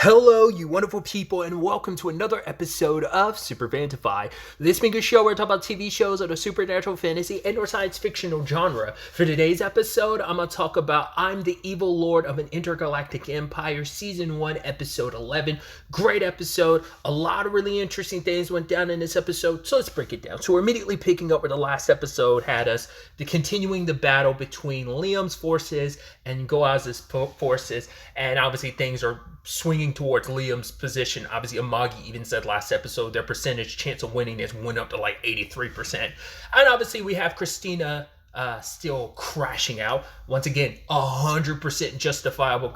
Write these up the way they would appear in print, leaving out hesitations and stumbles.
Hello, you wonderful people, and welcome to another episode of SuperFantaFi. This being a show where I talk about TV shows of the supernatural, fantasy, and/or science fictional genre. For today's episode, I'm going to talk about I'm the Evil Lord of an Intergalactic Empire, Season 1, Episode 11. Great episode. A lot of really interesting things went down in this episode, so let's break it down. So we're immediately picking up where the last episode had us, continuing the battle between Liam's forces and Goaz's forces, and obviously things are swinging towards Liam's position. Obviously, Amagi even said last episode their percentage chance of winning this went up to like 83%. And obviously, we have Christina still crashing out. Once again, 100% justifiable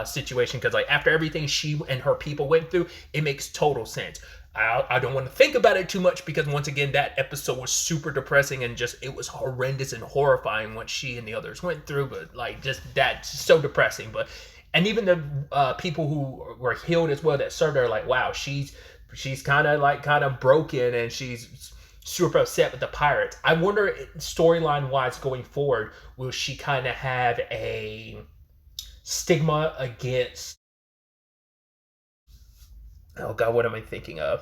situation, because like after everything she and her people went through, it makes total sense. I don't want to think about it too much because once again, that episode was super depressing and just it was horrendous and horrifying what she and the others went through. But like just that's so depressing. But and even the people who were healed as well that served her, like, wow, she's kind of broken and she's super upset with the pirates. I wonder, storyline wise going forward, will she kind of have a stigma against? Oh God, what am I thinking of?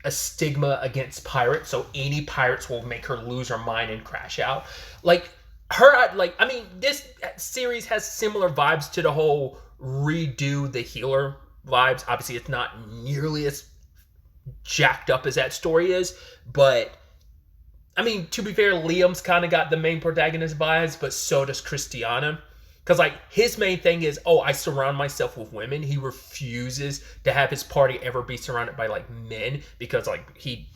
A stigma against pirates, so any pirates will make her lose her mind and crash out. Like her, like I mean, this series has similar vibes to the whole redo the healer vibes. Obviously, it's not nearly as jacked up as that story is, but I mean, to be fair, Liam's kind of got the main protagonist vibes, but so does Christiana. Because, like, his main thing is, oh, I surround myself with women. He refuses to have his party ever be surrounded by, like, men. Because, like, he,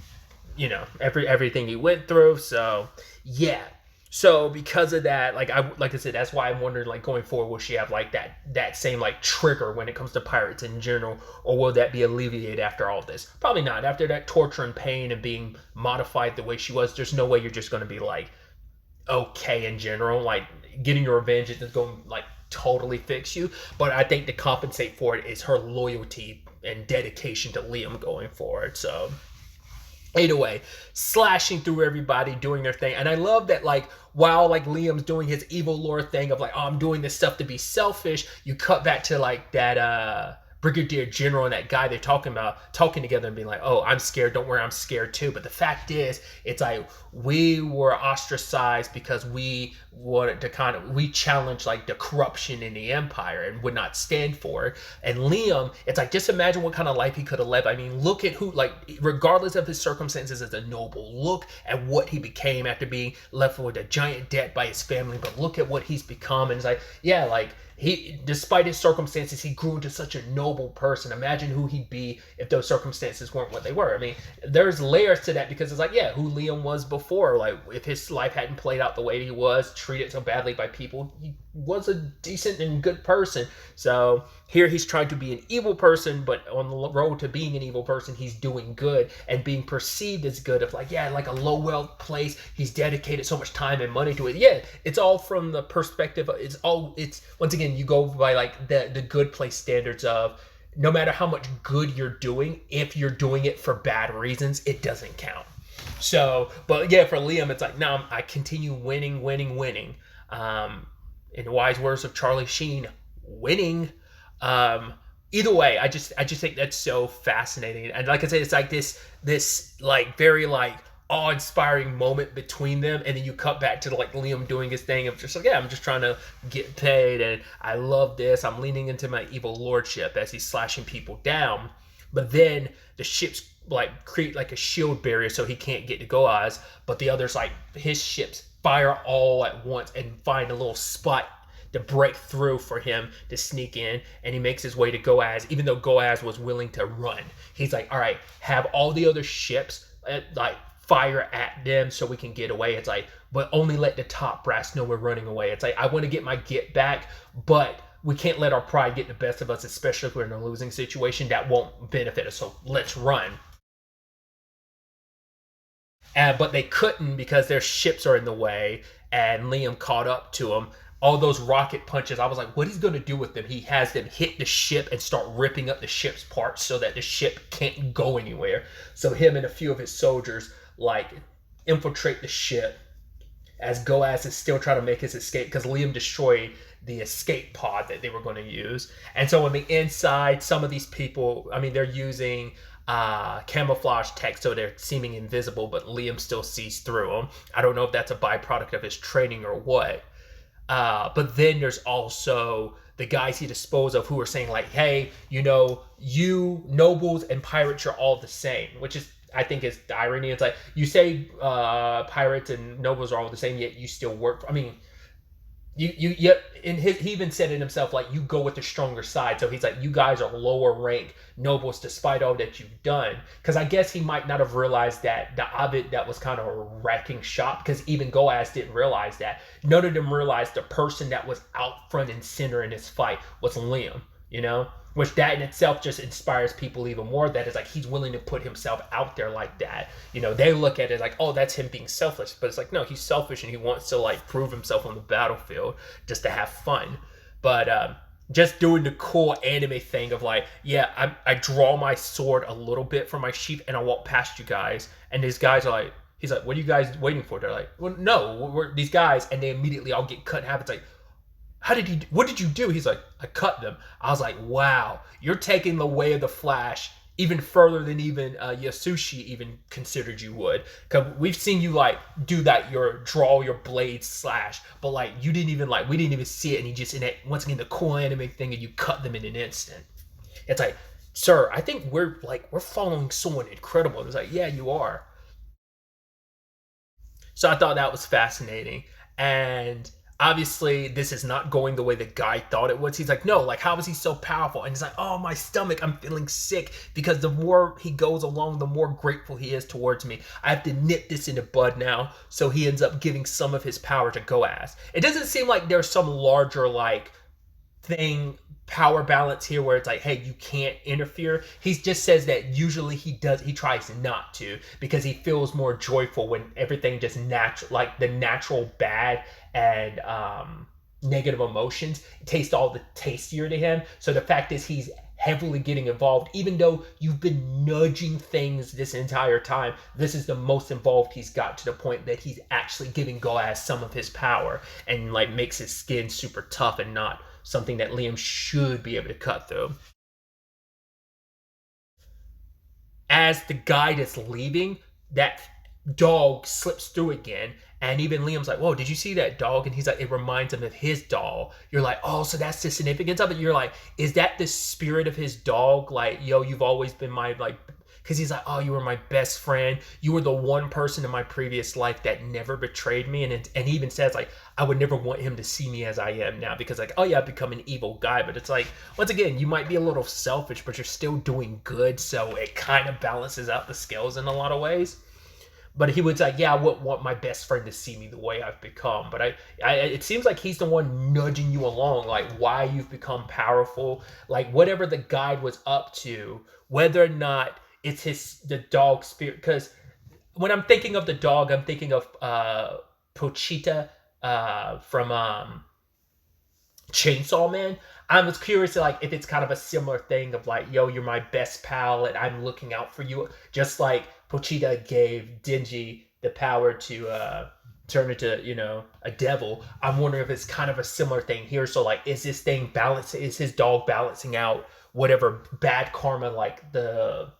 you know, everything he went through. So, yeah. So, because of that, like I said, that's why I'm wondering, like, going forward, will she have, like, that same, like, trigger when it comes to pirates in general? Or will that be alleviated after all this? Probably not. After that torture and pain and being modified the way she was, there's no way you're just going to be, like, okay in general. Like, getting your revenge isn't going to like totally fix you, but I think to compensate for it is her loyalty and dedication to Liam going forward. So either way, slashing through everybody, doing their thing. And I love that, like, while like Liam's doing his evil lord thing of like, oh, I'm doing this stuff to be selfish, you cut back to like that Brigadier General and that guy they're talking together and being like, oh, I'm scared, don't worry, I'm scared too. But the fact is, it's like we were ostracized because we wanted to we challenged like the corruption in the empire and would not stand for it. And Liam, it's like, just imagine what kind of life he could have lived. I mean, look at who, like, regardless of his circumstances as a noble, look at what he became after being left with a giant debt by his family, but look at what he's become. And it's like, yeah, like, he, despite his circumstances, he grew into such a noble person. Imagine who he'd be if those circumstances weren't what they were. I mean, there's layers to that because it's like, yeah, who Liam was before. Like, if his life hadn't played out the way he was, treated so badly by people, he was a decent and good person. So here he's trying to be an evil person, but on the road to being an evil person, he's doing good and being perceived as good. Of like, yeah, like a low wealth place, he's dedicated so much time and money to it. Yeah, it's all from the perspective of, it's once again, you go by like the good place standards of no matter how much good you're doing, if you're doing it for bad reasons, it doesn't count. So, but yeah, for Liam, it's like, no, I continue winning. In the wise words of Charlie Sheen, winning. Either way, I just think that's so fascinating. And like I said, it's like this like very like awe-inspiring moment between them, and then you cut back to like Liam doing his thing of just like, yeah, I'm just trying to get paid, and I love this. I'm leaning into my evil lordship as he's slashing people down. But then the ships like create like a shield barrier so he can't get to Goaz, but the others, like his ships, fire all at once and find a little spot to break through for him to sneak in, and he makes his way to Goaz, even though Goaz was willing to run. He's like, all right, have all the other ships like fire at them so we can get away. It's like, but only let the top brass know we're running away. It's like, I want to get my get back, but we can't let our pride get the best of us, especially if we're in a losing situation. That won't benefit us, so let's run. But they couldn't because their ships are in the way, and Liam caught up to them. All those rocket punches, I was like, what he's going to do with them? He has them hit the ship and start ripping up the ship's parts so that the ship can't go anywhere. So him and a few of his soldiers, like, infiltrate the ship as Goaz is still trying to make his escape because Liam destroyed the escape pod that they were going to use. And so on the inside, some of these people, I mean, they're using camouflage tech, so they're seeming invisible, but Liam still sees through them. I don't know if that's a byproduct of his training or what. But then there's also the guys he disposed of who are saying like, hey, you know, you nobles and pirates are all the same, which is, I think, is the irony. It's like you say pirates and nobles are all the same, yet you still work for, I mean, yet he even said it himself, like, you go with the stronger side. So he's like, you guys are lower rank nobles despite all that you've done. Because I guess he might not have realized that the Ovid, that was kind of a wrecking shot, because even Goaz didn't realize that. None of them realized the person that was out front and center in this fight was Liam, you know? Which that in itself just inspires people even more. That is like, he's willing to put himself out there like that. You know, they look at it like, oh, that's him being selfish. But it's like, no, he's selfish and he wants to like prove himself on the battlefield just to have fun. But just doing the cool anime thing of like, yeah, I draw my sword a little bit from my sheath and I walk past you guys. And these guys are like, he's like, what are you guys waiting for? They're like, well, no, we're these guys. And they immediately all get cut in half. It's like, what did you do? He's like, I cut them. I was like, wow, you're taking the way of the Flash even further than even Yasushi even considered you would. Cause we've seen you like do that, your draw your blade slash, but like you didn't even like, we didn't even see it. And he just, in it, once again, the cool anime thing, and you cut them in an instant. It's like, sir, I think we're following someone incredible. It's like, yeah, you are. So I thought that was fascinating. And obviously, this is not going the way the guy thought it was. He's like, no, like, how is he so powerful? And he's like, oh, my stomach, I'm feeling sick. Because the more he goes along, the more grateful he is towards me. I have to nip this in the bud now. So he ends up giving some of his power to Goaz. It doesn't seem like there's some larger, like, thing, power balance here where it's like, hey, you can't interfere. He just says that usually he tries not to, because he feels more joyful when everything just natural, like the natural bad and negative emotions taste all the tastier to him. So the fact is, he's heavily getting involved, even though you've been nudging things this entire time. This is the most involved he's got, to the point that he's actually giving Goaz some of his power and like makes his skin super tough and not something that Liam should be able to cut through. As the guide is leaving, that dog slips through again, and even Liam's like, whoa, did you see that dog? And he's like, it reminds him of his dog. You're like, oh, so that's the significance of it. You're like, is that the spirit of his dog? Like, yo, you've always been my, like, because he's like, oh, you were my best friend. You were the one person in my previous life that never betrayed me. And he even says, like, I would never want him to see me as I am now, because, like, oh, yeah, I've become an evil guy. But it's like, once again, you might be a little selfish, but you're still doing good. So it kind of balances out the scales in a lot of ways. But he was like, yeah, I wouldn't want my best friend to see me the way I've become. But it seems like he's the one nudging you along, like why you've become powerful, like whatever the guide was up to, whether or not it's the dog spirit. Because when I'm thinking of the dog, I'm thinking of Pochita from Chainsaw Man. I was curious, like, if it's kind of a similar thing of like, yo, you're my best pal and I'm looking out for you, just like Pochita gave Denji the power to turn into, you know, a devil. I'm wondering if it's kind of a similar thing here. So like, is this thing balancing? Is his dog balancing out whatever bad karma like the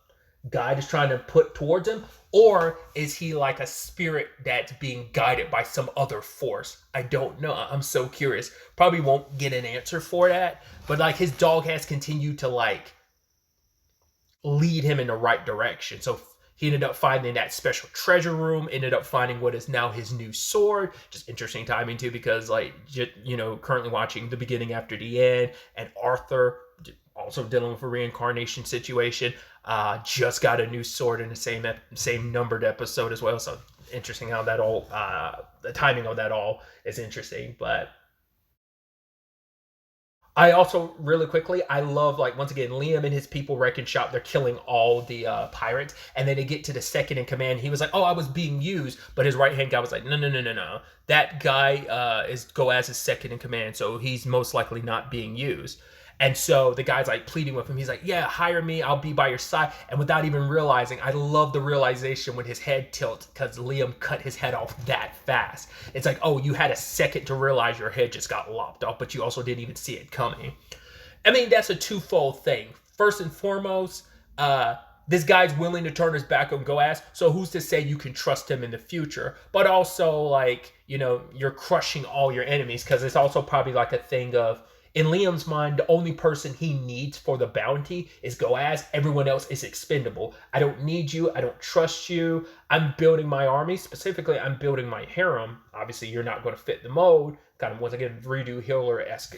guide is trying to put towards him? Or is he like a spirit that's being guided by some other force? I don't know. I'm so curious. Probably won't get an answer for that. But like, his dog has continued to like lead him in the right direction. So he ended up finding that special treasure room, ended up finding what is now his new sword. Just interesting timing too, because like, you know, currently watching the beginning after the end, and Arthur also dealing with a reincarnation situation, just got a new sword in the same numbered episode as well. So interesting how that all, the timing of that all is interesting. But I also, really quickly, I love, like, once again, Liam and his people wrecking shop. They're killing all the pirates, and then they get to the second in command. He was like, oh, I was being used, but his right-hand guy was like, no. That guy is Goaz's second in command, so he's most likely not being used. And so the guy's like pleading with him. He's like, yeah, hire me. I'll be by your side. And without even realizing, I love the realization when his head tilts because Liam cut his head off that fast. It's like, oh, you had a second to realize your head just got lopped off, but you also didn't even see it coming. I mean, that's a twofold thing. First and foremost, this guy's willing to turn his back on Goaz, so who's to say you can trust him in the future? But also, like, you're crushing all your enemies, because it's also probably like a thing of, in Liam's mind, the only person he needs for the bounty is Goaz. Everyone else is expendable. I don't need you. I don't trust you. I'm building my army. Specifically, I'm building my harem. Obviously, you're not going to fit the mold. Kind of, once again, Redo Healer-esque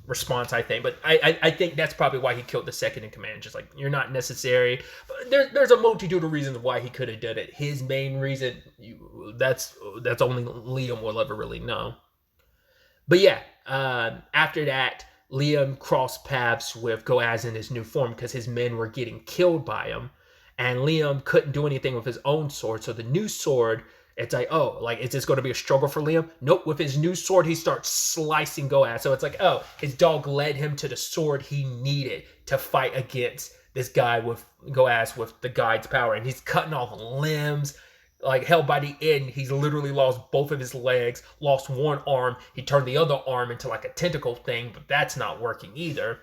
response, I think. But I think that's probably why he killed the second in command. Just like, you're not necessary. But there's a multitude of reasons why he could have done it. His main reason, that's only Liam will ever really know. But yeah, after that, Liam crossed paths with Goaz in his new form because his men were getting killed by him. And Liam couldn't do anything with his own sword. So the new sword, it's like, oh, like, is this going to be a struggle for Liam? Nope. With his new sword, he starts slicing Goaz. So it's like, oh, his dog led him to the sword he needed to fight against this guy with Goaz with the guide's power. And he's cutting off limbs. Like, hell, by the end, he's literally lost both of his legs, lost one arm. He turned the other arm into like a tentacle thing, but that's not working either.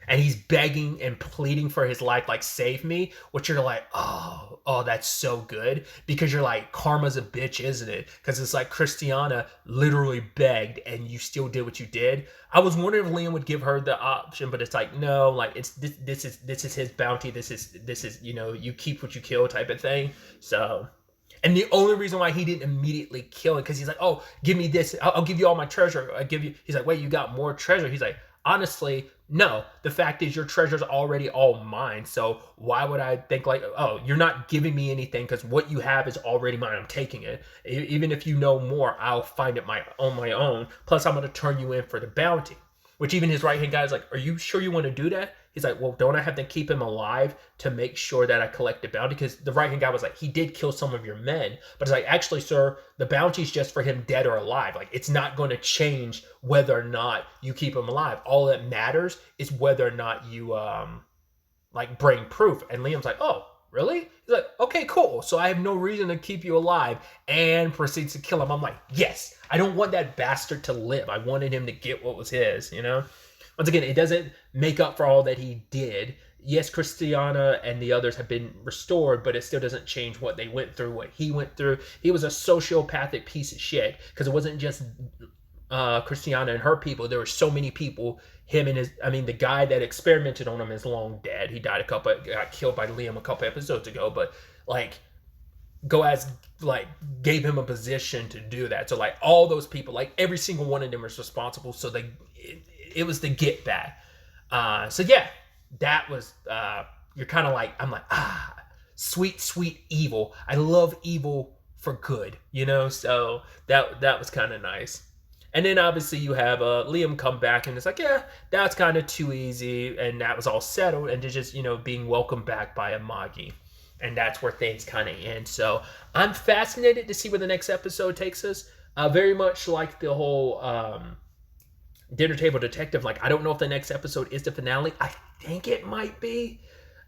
And he's begging and pleading for his life, like, save me, which you're like, oh, that's so good. Because you're like, karma's a bitch, isn't it? Because it's like Christiana literally begged and you still did what you did. I was wondering if Liam would give her the option, but it's like, no, like, it's this is his bounty. This is, you keep what you kill type of thing. So, and the only reason why he didn't immediately kill it, because he's like, oh, give me this. I'll give you all my treasure. He's like, wait, you got more treasure? He's like, honestly, no. The fact is your treasure's already all mine. So why would I think like, oh, you're not giving me anything because what you have is already mine. I'm taking it. Even if you know more, I'll find it on my own. Plus, I'm going to turn you in for the bounty. Which even his right-hand guy is like, are you sure you want to do that? He's like, well, don't I have to keep him alive to make sure that I collect the bounty? Because the right-hand guy was like, he did kill some of your men. But it's like, actually, sir, the bounty's just for him dead or alive. Like, it's not going to change whether or not you keep him alive. All that matters is whether or not you, bring proof. And Liam's like, oh, really? He's like, okay, cool. So I have no reason to keep you alive, and proceeds to kill him. I'm like, yes. I don't want that bastard to live. I wanted him to get what was his, Once again, it doesn't make up for all that he did. Yes, Christiana and the others have been restored, but it still doesn't change what they went through, what he went through. He was a sociopathic piece of shit, because it wasn't just Christiana and her people. There were so many people. The guy that experimented on him is long dead. He got killed by Liam a couple episodes ago, but like, Goaz gave him a position to do that. So like all those people, like every single one of them was responsible. So it was the get back. So yeah, that was you're kind of like, I'm like, sweet evil. I love evil for good, So that was kind of nice. And then obviously you have Liam come back and it's like, yeah, that's kind of too easy, and that was all settled, and just being welcomed back by Amagi. And that's where things kind of end. So I'm fascinated to see where the next episode takes us. Very much like the whole Dinner Table Detective. Like, I don't know if the next episode is the finale. I think it might be.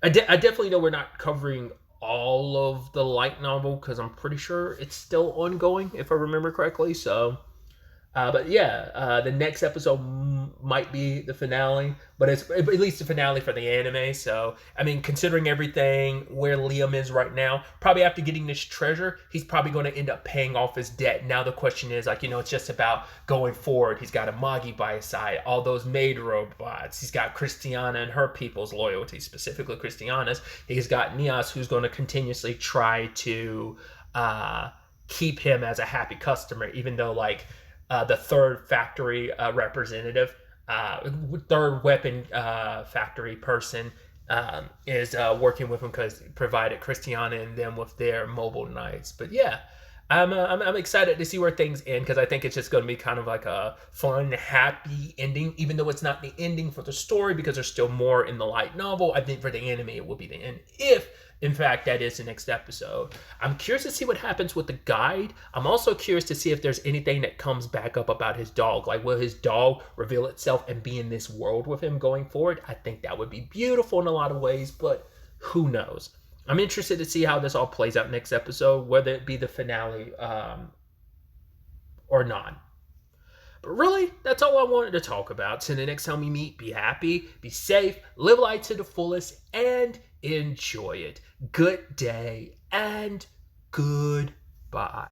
I definitely know we're not covering all of the light novel, because I'm pretty sure it's still ongoing, if I remember correctly. So, but yeah, the next episode might be the finale, but it's at least the finale for the anime. So, considering everything where Liam is right now, probably after getting this treasure, he's probably going to end up paying off his debt. Now the question is, it's just about going forward. He's got Amagi by his side, all those maid robots. He's got Christiana and her people's loyalty, specifically Christiana's. He's got Nias, who's going to continuously try to keep him as a happy customer, even though, the third factory representative, third weapon factory person is working with him because he provided Christiana and them with their mobile knights. But yeah, I'm excited to see where things end, because I think it's just going to be kind of like a fun, happy ending, even though it's not the ending for the story, because there's still more in the light novel. I think for the anime it will be the end if In fact, that is the next episode. I'm curious to see what happens with the guide. I'm also curious to see if there's anything that comes back up about his dog. Like, will his dog reveal itself and be in this world with him going forward? I think that would be beautiful in a lot of ways, but who knows? I'm interested to see how this all plays out next episode, whether it be the finale or not. But really, that's all I wanted to talk about. So the next time we meet, be happy, be safe, live life to the fullest, and enjoy it. Good day and goodbye.